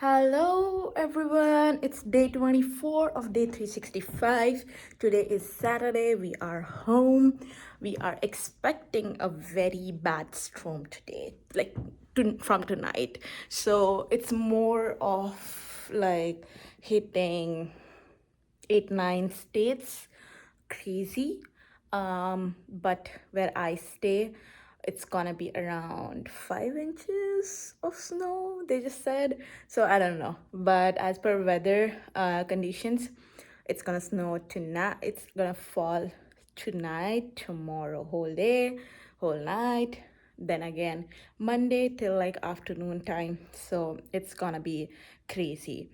Hello everyone, it's day 24 of day 365. Today is Saturday. We are home. We are expecting a very bad storm today, from tonight. So it's more of like hitting 8 9 states. Crazy. But where I stay, it's gonna be around 5 inches of snow, they just said. So I don't know, but as per weather conditions, it's gonna snow tonight. It's gonna fall tonight, tomorrow, whole day, whole night, then again Monday till like afternoon time. So it's gonna be crazy.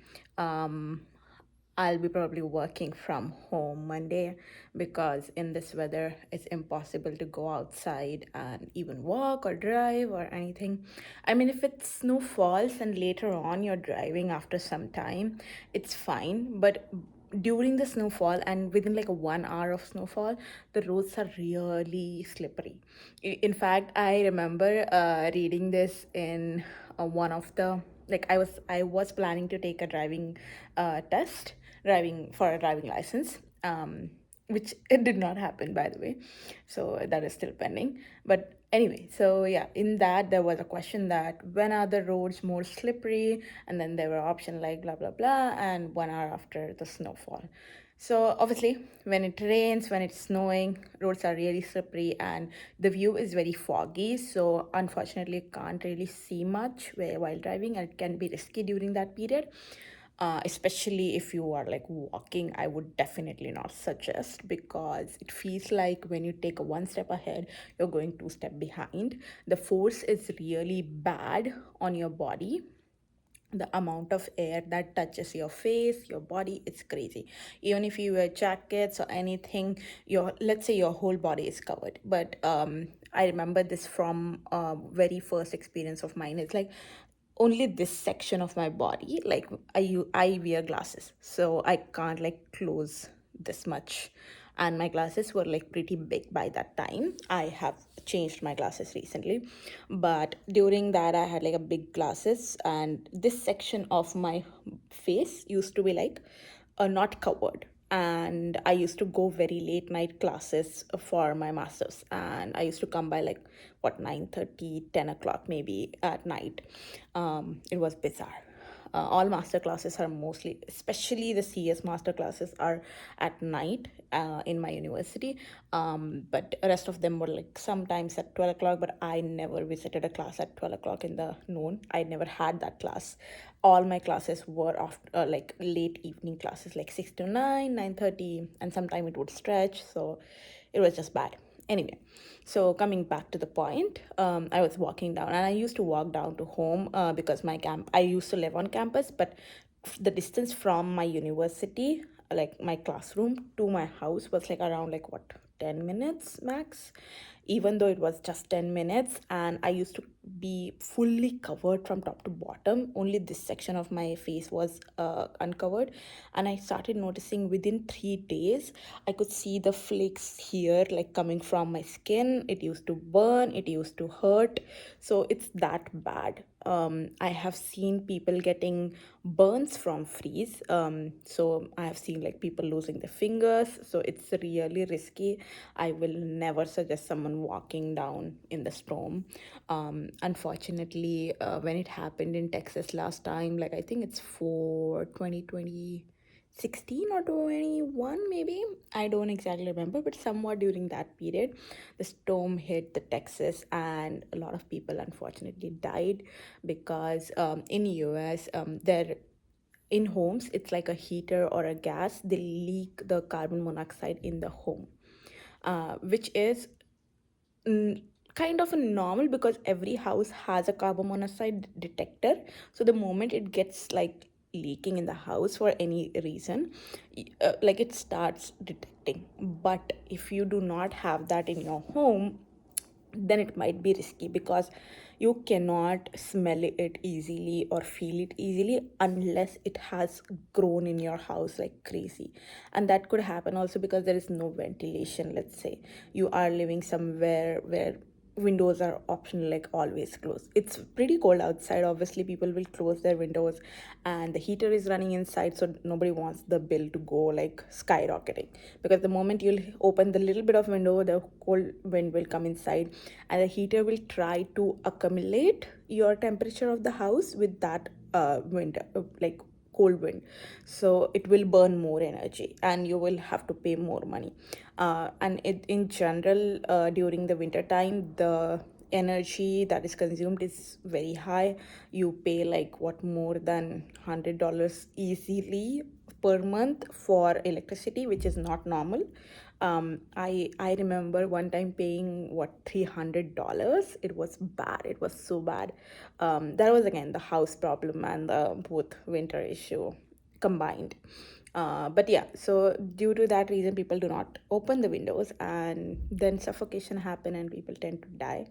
I'll be probably working from home Monday because in this weather it's impossible to go outside and even walk or drive or anything. I mean, if it snow falls and later on you're driving after some time, it's fine. But during the snowfall and within like a 1 hour of snowfall, the roads are really slippery. In fact, I remember reading this in one of the, like, I was planning to take a driving test, driving for a driving license, which it did not happen, by the way. So that is still pending. But anyway, so yeah, in that there was a question that when are the roads more slippery, and then there were options like blah blah blah and 1 hour after the snowfall. So obviously, when it rains, when it's snowing, roads are really slippery and the view is very foggy. So unfortunately, you can't really see much while driving, and it can be risky during that period. Especially if you are like walking, I would definitely not suggest, because it feels like when you take a one step ahead, you're going two step behind. The force is really bad on your body. The amount of air that touches your face, your body, it's crazy. Even if you wear jackets or anything, your, let's say your whole body is covered. But I remember this from very first experience of mine. It's like only this section of my body, like I wear glasses, so I can't like close this much, and my glasses were like pretty big by that time. I have changed my glasses recently, but during that I had like a big glasses, and this section of my face used to be like not covered. And I used to go very late night classes for my masters, and I used to come by like what 9:30, 10 o'clock maybe at night. It was bizarre. All master classes are mostly, especially the CS master classes, are at night in my university. But rest of them were like sometimes at 12 o'clock, but I never visited a class at 12 o'clock in the noon. I never had that class. All my classes were after like late evening classes, like 6 to 9, 9:30, and sometimes it would stretch. So it was just bad. Anyway, so coming back to the point, I was walking down, and I used to walk down to home because I used to live on campus, but the distance from my university, like my classroom to my house, was like around like what, 10 minutes max. Even though it was just 10 minutes, and I used to be fully covered from top to bottom, only this section of my face was uncovered. And I started noticing within 3 days I could see the flakes here, like coming from my skin. It used to burn, it used to hurt. So it's that bad. I have seen people getting burns from freeze. So I have seen like people losing their fingers. So it's really risky. I will never suggest someone walking down in the storm. Unfortunately, when it happened in Texas last time, like I think it's for 2020. 16 or 21 maybe, I don't exactly remember, but somewhat during that period the storm hit the Texas, and a lot of people unfortunately died because in US, there in homes, it's like a heater or a gas, they leak the carbon monoxide in the home, which is mm, kind of a normal because every house has a carbon monoxide detector. So the moment it gets like leaking in the house for any reason, like it starts detecting. But if you do not have that in your home, then it might be risky because you cannot smell it easily or feel it easily unless it has grown in your house like crazy. And that could happen also because there is no ventilation. Let's say you are living somewhere where windows are optional, like always closed. It's pretty cold outside, obviously people will close their windows, and the heater is running inside, so nobody wants the bill to go like skyrocketing, because the moment you'll open the little bit of window, the cold wind will come inside, and the heater will try to accumulate your temperature of the house with that wind, like cold wind. So it will burn more energy and you will have to pay more money. And in general, during the winter time, the energy that is consumed is very high. You pay like what, more than $100 easily per month for electricity, which is not normal. I remember one time paying what, $300. It was bad. It was so bad. That was again the house problem and the both winter issue combined. But yeah, so due to that reason, people do not open the windows, and then suffocation happen, and people tend to die.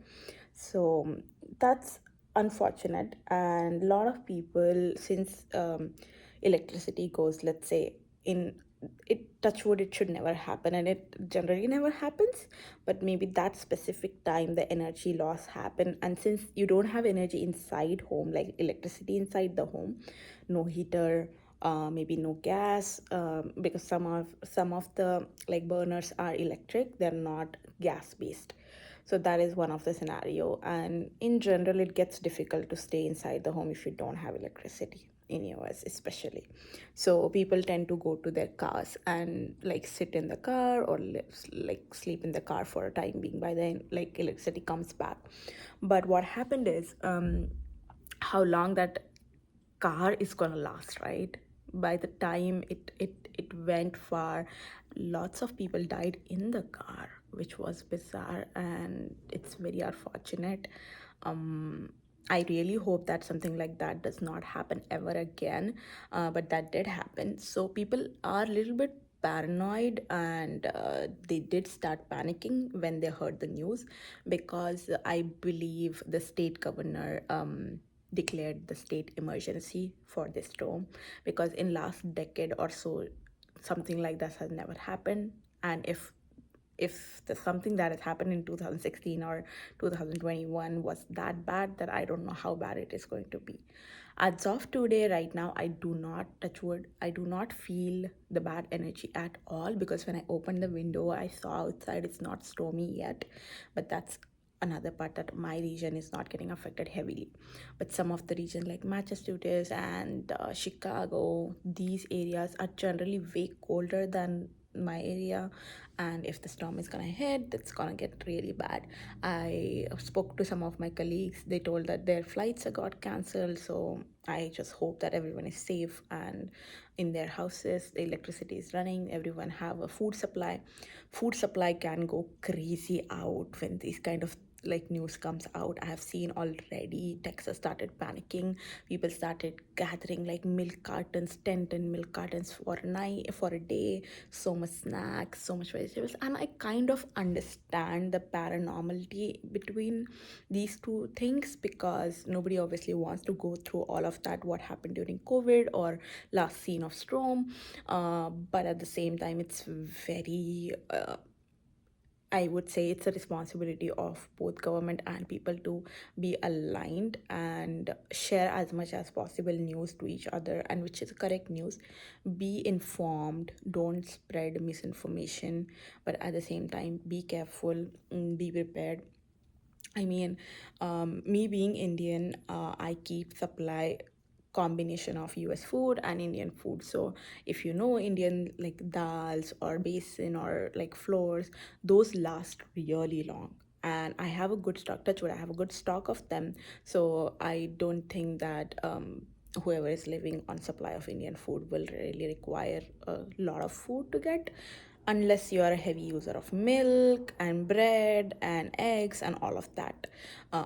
So that's unfortunate. And a lot of people, since electricity goes, let's say, in it, touch wood, it should never happen, and it generally never happens, but maybe that specific time the energy loss happen. And since you don't have energy inside home, like electricity inside the home, no heater, maybe no gas, because some of the like burners are electric, they're not gas based. So that is one of the scenario, and in general it gets difficult to stay inside the home if you don't have electricity in US especially. So people tend to go to their cars and like sit in the car, or like sleep in the car for a time being, by then like electricity comes back. But what happened is, how long that car is gonna last, right? By the time it went far, lots of people died in the car, which was bizarre, and it's very unfortunate. I really hope that something like that does not happen ever again, but that did happen. So people are a little bit paranoid, and they did start panicking when they heard the news, because I believe the state governor declared the state emergency for this storm, because in last decade or so something like this has never happened. And if the something that has happened in 2016 or 2021 was that bad, then I don't know how bad it is going to be. As of today, right now, I do not, touch wood, I do not feel the bad energy at all, because when I opened the window, I saw outside it's not stormy yet. But that's another part, that my region is not getting affected heavily. But some of the regions like Massachusetts and Chicago, these areas are generally way colder than my area, and if the storm is gonna hit, that's gonna get really bad. I spoke to some of my colleagues, they told that their flights got cancelled. So I just hope that everyone is safe and in their houses, the electricity is running, everyone have a food supply can go crazy out when these kind of like news comes out. I have seen already Texas started panicking. People started gathering like milk cartons, 10 milk cartons for a night, for a day. So much snacks, so much vegetables, and I kind of understand the paranormality between these two things, because nobody obviously wants to go through all of that, what happened during COVID or last scene of storm. But at the same time, it's very I would say it's a responsibility of both government and people to be aligned and share as much as possible news to each other, and which is correct news. Be informed, don't spread misinformation, but at the same time, be careful, be prepared. I mean, me being Indian, I keep supply combination of US food and Indian food. So if you know Indian like dals or basin or like flours, those last really long. And I have a good stock, touch wood, I have a good stock of them. So I don't think that whoever is living on supply of Indian food will really require a lot of food to get, unless you are a heavy user of milk and bread and eggs and all of that.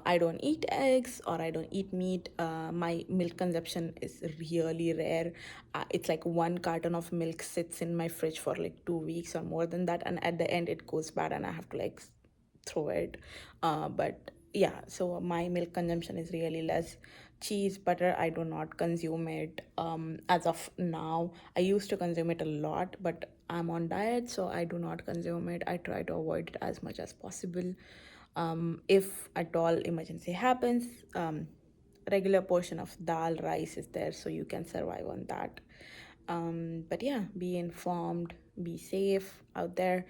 I don't eat eggs or I don't eat meat. My milk consumption is really rare. It's like one carton of milk sits in my fridge for like 2 weeks or more than that, and at the end it goes bad and I have to like throw it. But yeah, so my milk consumption is really less. Cheese, butter, I do not consume it as of now. I used to consume it a lot, but I'm on diet, so I do not consume it. I try to avoid it as much as possible. If at all emergency happens, regular portion of dal rice is there, so you can survive on that. But yeah, be informed, be safe out there,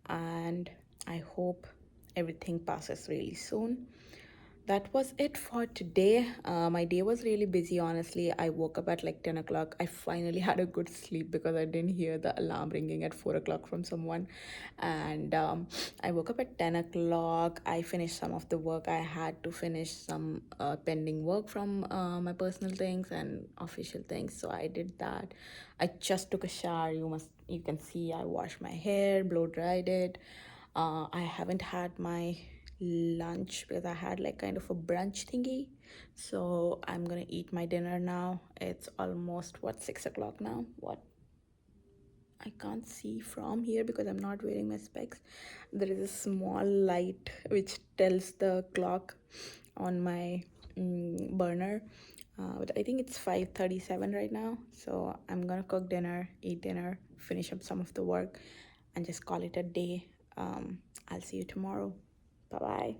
and I hope everything passes really soon. That was it for today. My day was really busy, honestly. I woke up at like 10 o'clock. I finally had a good sleep because I didn't hear the alarm ringing at 4 o'clock from someone. And I woke up at 10 o'clock. I finished some of the work. I had to finish some pending work from my personal things and official things. So I did that. I just took a shower. You can see I washed my hair, blow dried it. I haven't had my lunch because I had like kind of a brunch thingy. So I'm gonna eat my dinner now. It's almost what, 6 o'clock now? What? I can't see from here because I'm not wearing my specs. There is a small light which tells the clock on my burner. But I think it's 5:37 right now. So I'm gonna cook dinner, eat dinner, finish up some of the work, and just call it a day. I'll see you tomorrow. Bye bye.